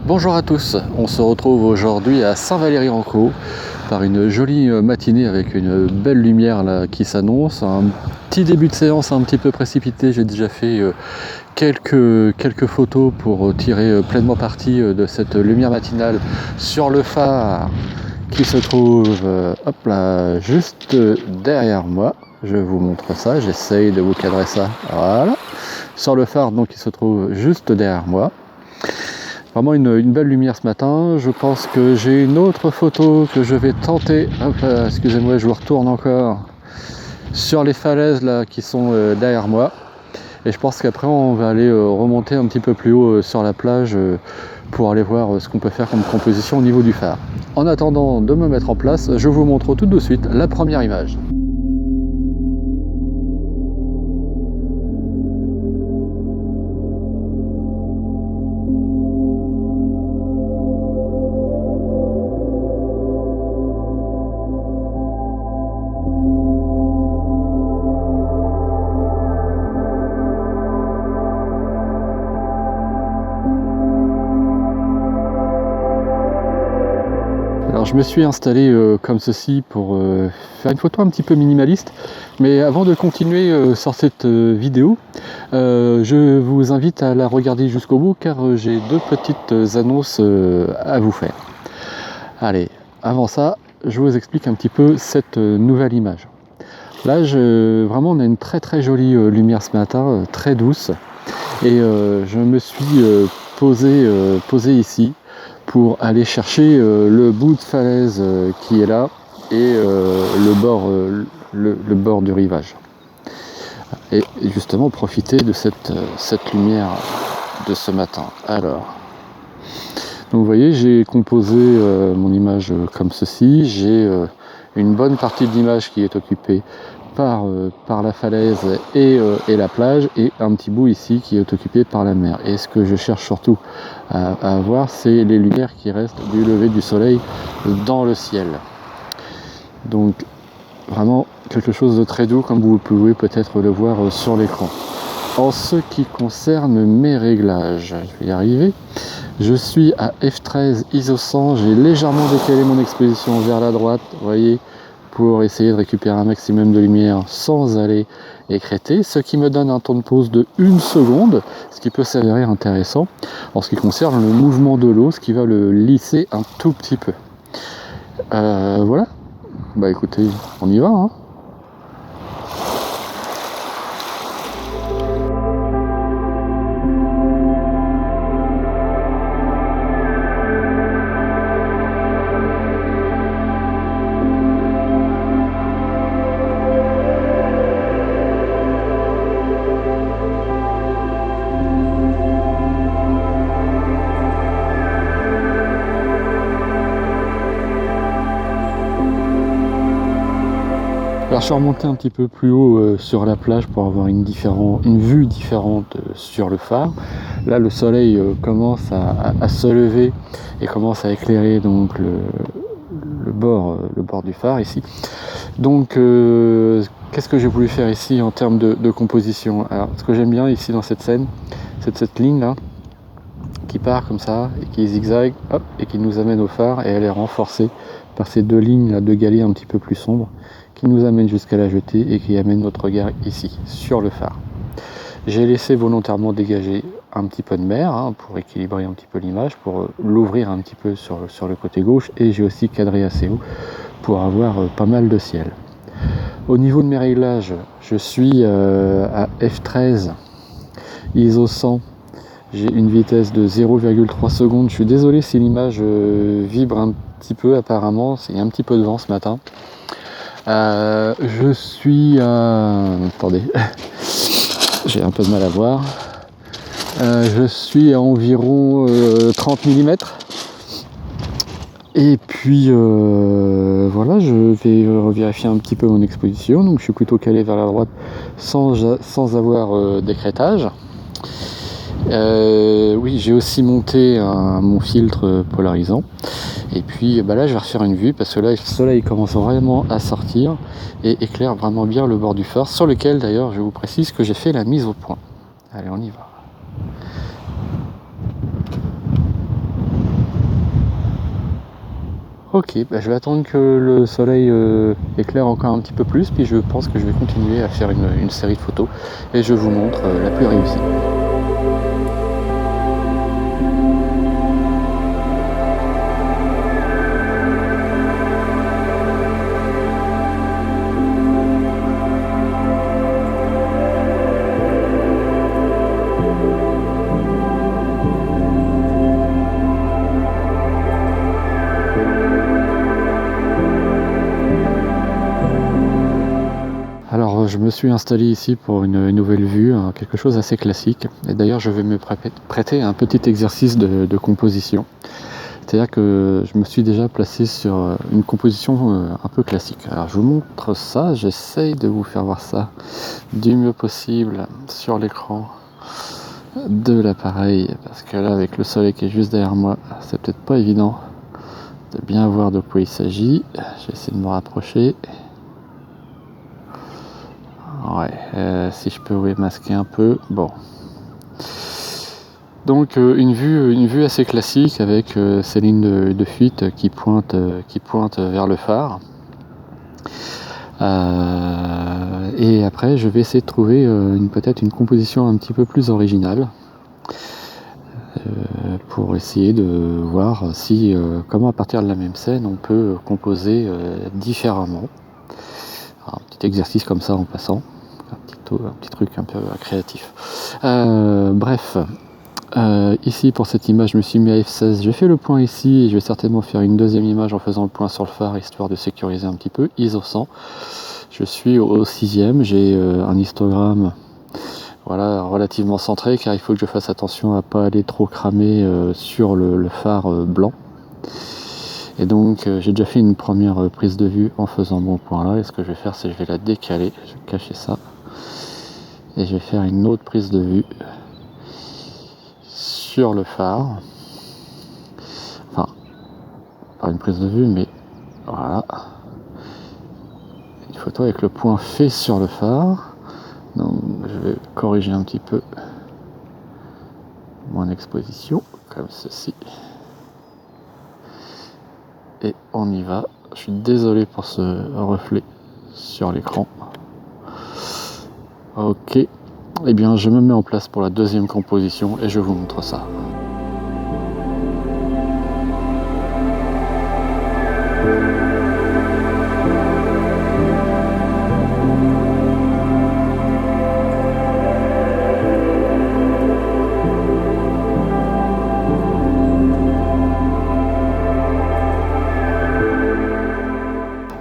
Bonjour à tous, on se retrouve aujourd'hui à Saint-Valery-en-Caux par une jolie matinée avec une belle lumière là, qui s'annonce. Un petit début de séance un petit peu précipité, j'ai déjà fait quelques photos pour tirer pleinement parti de cette lumière matinale sur le phare qui se trouve hop là, juste derrière moi. Je vous montre ça, j'essaye de vous cadrer ça, voilà, sur le phare donc qui se trouve juste derrière moi. Vraiment une belle lumière ce matin. Je pense que j'ai une autre photo que je vais tenter. Hop là, excusez-moi, je vous retourne encore sur les falaises là qui sont derrière moi. Et je pense qu'après on va aller remonter un petit peu plus haut sur la plage pour aller voir ce qu'on peut faire comme composition au niveau du phare. En attendant de me mettre en place, je vous montre tout de suite la première image. Alors je me suis installé comme ceci pour faire une photo un petit peu minimaliste, mais avant de continuer sur cette vidéo, je vous invite à la regarder jusqu'au bout car j'ai deux petites annonces à vous faire. Allez, avant ça, je vous explique un petit peu cette nouvelle image. Là, vraiment on a une très jolie lumière ce matin, très douce, et je me suis posé ici pour aller chercher le bout de falaise qui est là et le bord du rivage. Et justement profiter de cette lumière de ce matin. Alors, donc vous voyez, j'ai composé mon image comme ceci. J'ai une bonne partie de l'image qui est occupée par la falaise et la plage, et un petit bout ici qui est occupé par la mer. Et ce que je cherche surtout à avoir, c'est les lumières qui restent du lever du soleil dans le ciel. Donc vraiment quelque chose de très doux, comme vous pouvez peut-être le voir sur l'écran. En ce qui concerne mes réglages, je vais y arriver. Je suis à f13 ISO 100, j'ai légèrement décalé mon exposition vers la droite, vous voyez, pour essayer de récupérer un maximum de lumière sans aller écrêter, ce qui me donne un temps de pause de 1 seconde, ce qui peut s'avérer intéressant en ce qui concerne le mouvement de l'eau, ce qui va le lisser un tout petit peu. Voilà, bah écoutez, on y va, hein. Alors je suis remonté un petit peu plus haut sur la plage pour avoir une vue différente sur le phare. Là le soleil commence à se lever et commence à éclairer donc le bord du phare ici. Donc qu'est-ce que j'ai voulu faire ici en termes de composition? Alors ce que j'aime bien ici dans cette scène, c'est cette ligne là qui part comme ça et qui zigzague, hop, et qui nous amène au phare, et elle est renforcée par ces deux lignes là de galets un petit peu plus sombres qui nous amène jusqu'à la jetée et qui amène notre regard ici sur le phare. J'ai laissé volontairement dégager un petit peu de mer hein, pour équilibrer un petit peu l'image, pour l'ouvrir un petit peu sur le côté gauche, et j'ai aussi cadré assez haut pour avoir pas mal de ciel. Au niveau de mes réglages, je suis à f13 ISO 100. J'ai une vitesse de 0,3 secondes. Je suis désolé si l'image vibre un petit peu apparemment, il y a un petit peu de vent ce matin. Je suis à... Attendez, j'ai un peu de mal à voir. Je suis à environ 30 mm. Et puis voilà, je vais vérifier un petit peu mon exposition. Donc je suis plutôt calé vers la droite sans avoir d'écrêtage. Oui, j'ai aussi monté mon filtre polarisant. Et puis là je vais refaire une vue parce que là le soleil commence vraiment à sortir et éclaire vraiment bien le bord du phare, sur lequel d'ailleurs je vous précise que j'ai fait la mise au point. Allez, on y va. Ok, bah je vais attendre que le soleil éclaire encore un petit peu plus, puis je pense que je vais continuer à faire une série de photos et je vous montre la plus réussie. Alors je me suis installé ici pour une nouvelle vue, quelque chose d'assez classique. Et d'ailleurs je vais me prêter à un petit exercice de composition. C'est-à-dire que je me suis déjà placé sur une composition un peu classique. Alors je vous montre ça, j'essaye de vous faire voir ça du mieux possible sur l'écran de l'appareil. Parce que là avec le soleil qui est juste derrière moi, c'est peut-être pas évident de bien voir de quoi il s'agit. Je vais essayer de me rapprocher. Ouais, si je peux masquer un peu. Bon. Donc une vue assez classique avec ces lignes de fuite qui pointent vers le phare. Et après, je vais essayer de trouver peut-être une composition un petit peu plus originale pour essayer de voir si comment à partir de la même scène on peut composer différemment. Alors, un petit exercice comme ça en passant. Un petit truc un peu créatif. Bref, ici pour cette image je me suis mis à F16, j'ai fait le point ici et je vais certainement faire une deuxième image en faisant le point sur le phare histoire de sécuriser un petit peu. ISO 100, je suis au 6ème, j'ai un histogramme voilà, relativement centré car il faut que je fasse attention à pas aller trop cramer sur le phare blanc. Et donc j'ai déjà fait une première prise de vue en faisant mon point là, et ce que je vais faire c'est que je vais la décaler, je vais cacher ça. Et je vais faire une autre prise de vue sur le phare. Enfin, pas une prise de vue, mais voilà. Une photo avec le point fait sur le phare. Donc je vais corriger un petit peu mon exposition, comme ceci. Et on y va. Je suis désolé pour ce reflet sur l'écran. Ok. Eh bien, je me mets en place pour la deuxième composition et je vous montre ça.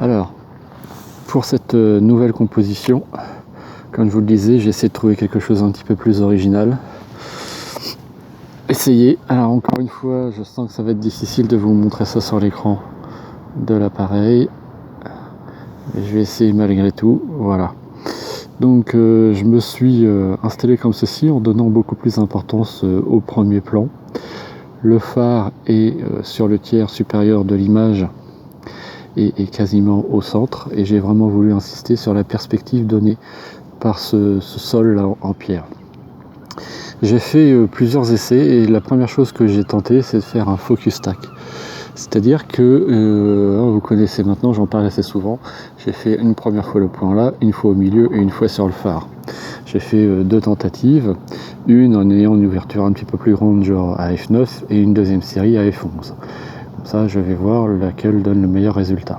Alors, pour cette nouvelle composition, comme je vous le disais, j'ai essayé de trouver quelque chose un petit peu plus original. Essayez. Alors encore une fois, je sens que ça va être difficile de vous montrer ça sur l'écran de l'appareil. Je vais essayer malgré tout. Voilà. Donc je me suis installé comme ceci en donnant beaucoup plus d'importance au premier plan. Le phare est sur le tiers supérieur de l'image et quasiment au centre. Et j'ai vraiment voulu insister sur la perspective donnée par ce sol là en pierre. J'ai fait plusieurs essais et la première chose que j'ai tenté c'est de faire un focus stack. C'est-à-dire que, vous connaissez maintenant, j'en parle assez souvent, j'ai fait une première fois le point là, une fois au milieu et une fois sur le phare. J'ai fait deux tentatives, une en ayant une ouverture un petit peu plus grande genre à F9 et une deuxième série à F11. Comme ça je vais voir laquelle donne le meilleur résultat.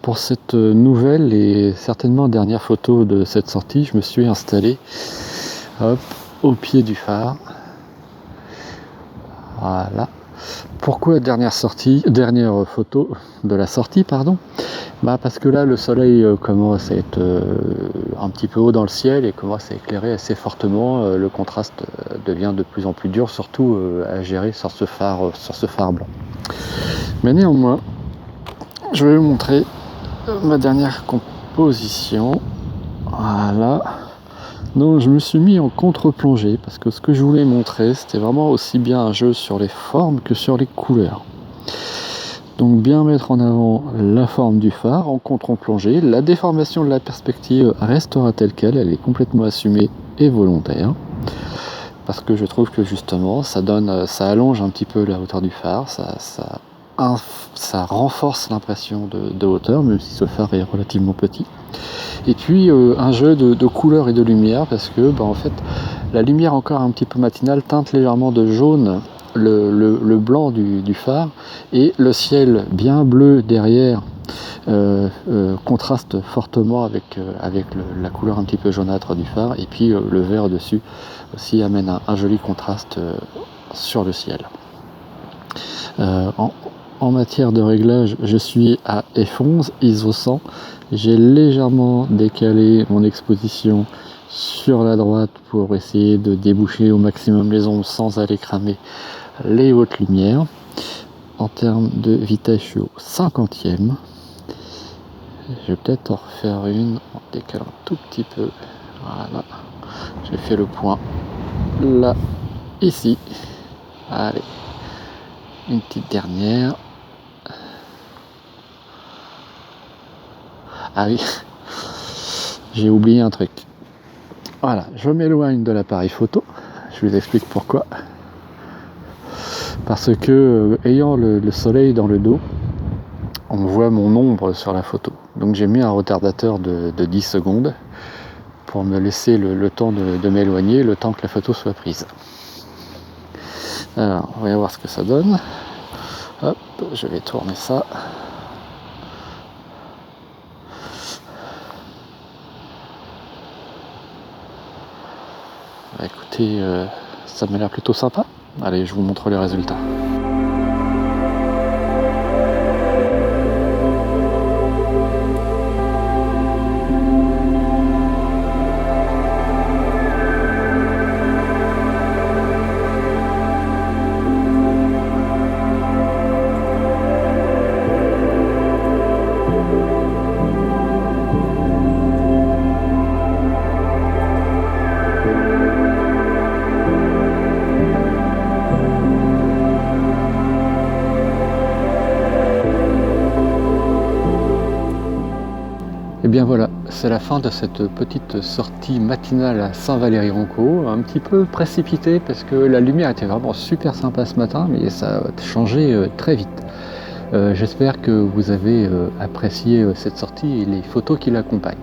pour cette nouvelle et certainement dernière photo de cette sortie, je me suis installé au pied du phare. Voilà. Pourquoi dernière photo de la sortie, pardon? Parce que là le soleil commence à être un petit peu haut dans le ciel et commence à éclairer assez fortement. Le contraste devient de plus en plus dur, surtout à gérer sur ce phare blanc. Mais néanmoins, je vais vous montrer ma dernière composition. Voilà. Donc je me suis mis en contre-plongée parce que ce que je voulais montrer, c'était vraiment aussi bien un jeu sur les formes que sur les couleurs. Donc bien mettre en avant la forme du phare en contre-plongée. La déformation de la perspective restera telle qu'elle, elle est complètement assumée et volontaire. Parce que je trouve que justement ça allonge un petit peu la hauteur du phare, ça renforce l'impression de hauteur, même si ce phare est relativement petit. Et puis un jeu de couleurs et de lumière, parce que en fait la lumière encore un petit peu matinale teinte légèrement de jaune le blanc du phare, et le ciel bien bleu derrière contraste fortement avec la couleur un petit peu jaunâtre du phare, et puis le vert dessus aussi amène un joli contraste sur le ciel. En matière de réglage, je suis à F11 ISO 100. J'ai légèrement décalé mon exposition sur la droite pour essayer de déboucher au maximum les ombres sans aller cramer les hautes lumières. En termes de vitesse, je suis au 50e. Je vais peut-être en refaire une en décalant un tout petit peu. Voilà. J'ai fait le point là, ici. Allez, une petite dernière. Ah oui, j'ai oublié un truc. Voilà, je m'éloigne de l'appareil photo. Je vous explique pourquoi. Parce que ayant le soleil dans le dos, on voit mon ombre sur la photo. Donc j'ai mis un retardateur de 10 secondes pour me laisser le temps de m'éloigner, le temps que la photo soit prise. Alors, on va voir ce que ça donne. Hop, je vais tourner ça. Écoutez, ça m'a l'air plutôt sympa. Allez, je vous montre les résultats. Et bien voilà, c'est la fin de cette petite sortie matinale à Saint-Valery-Roncaux, un petit peu précipitée parce que la lumière était vraiment super sympa ce matin, mais ça a changé très vite. J'espère que vous avez apprécié cette sortie et les photos qui l'accompagnent.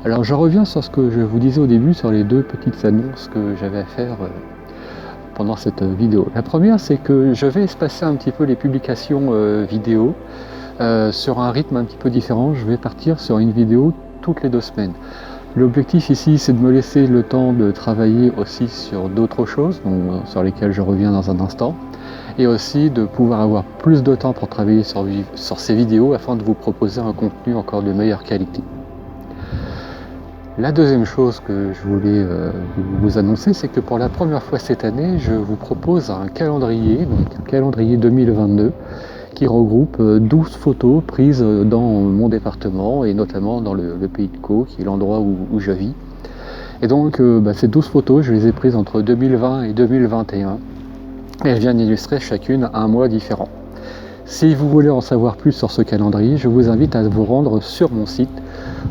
Alors je reviens sur ce que je vous disais au début, sur les deux petites annonces que j'avais à faire pendant cette vidéo. La première, c'est que je vais espacer un petit peu les publications vidéo. Sur un rythme un petit peu différent. Je vais partir sur une vidéo toutes les 2 semaines. L'objectif ici, c'est de me laisser le temps de travailler aussi sur d'autres choses, donc, sur lesquelles je reviens dans un instant, et aussi de pouvoir avoir plus de temps pour travailler sur ces vidéos afin de vous proposer un contenu encore de meilleure qualité. La deuxième chose que je voulais vous annoncer, c'est que pour la première fois cette année, je vous propose un calendrier, donc un calendrier 2022, qui regroupe 12 photos prises dans mon département et notamment dans le pays de Caux, qui est l'endroit où je vis. Et donc ces 12 photos, je les ai prises entre 2020 et 2021 et elles viennent illustrer chacune un mois différent. Si vous voulez en savoir plus sur ce calendrier, je vous invite à vous rendre sur mon site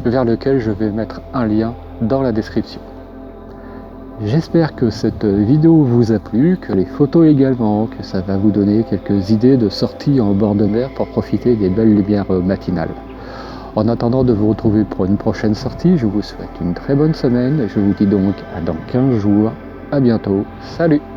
vers lequel je vais mettre un lien dans la description. J'espère que cette vidéo vous a plu, que les photos également, que ça va vous donner quelques idées de sortie en bord de mer pour profiter des belles lumières matinales. En attendant de vous retrouver pour une prochaine sortie, je vous souhaite une très bonne semaine et je vous dis donc à dans 15 jours. À bientôt. Salut!